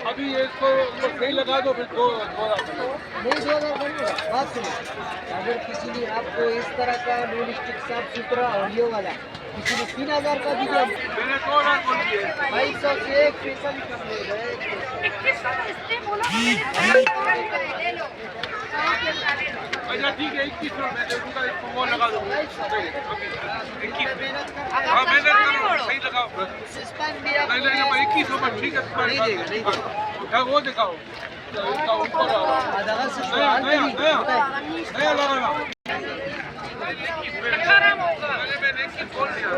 अभी ये इसको सही लगा दो फिर 2000 नहीं 2000 बात सुनो, अगर किसी ने आपको इस तरह का रियलिस्टिक साफ सुथरा ऑडियो वाला किसी ने 3000 का दिया, मैंने 2000 बोल दिए। 2200 से एक पैसा भी कम नहीं गए। अच्छा ठीक है 2100 में दे दूंगा, इसको वो लगा दो। हाँ मेहनत करो सही लगाओ। नहीं नहीं 2100 में ठीक है। नहीं देगा, नहीं देगा। क्या वो दिखाओ इसका ऊपर नया लगाना। मैंने 21 बोल दिया।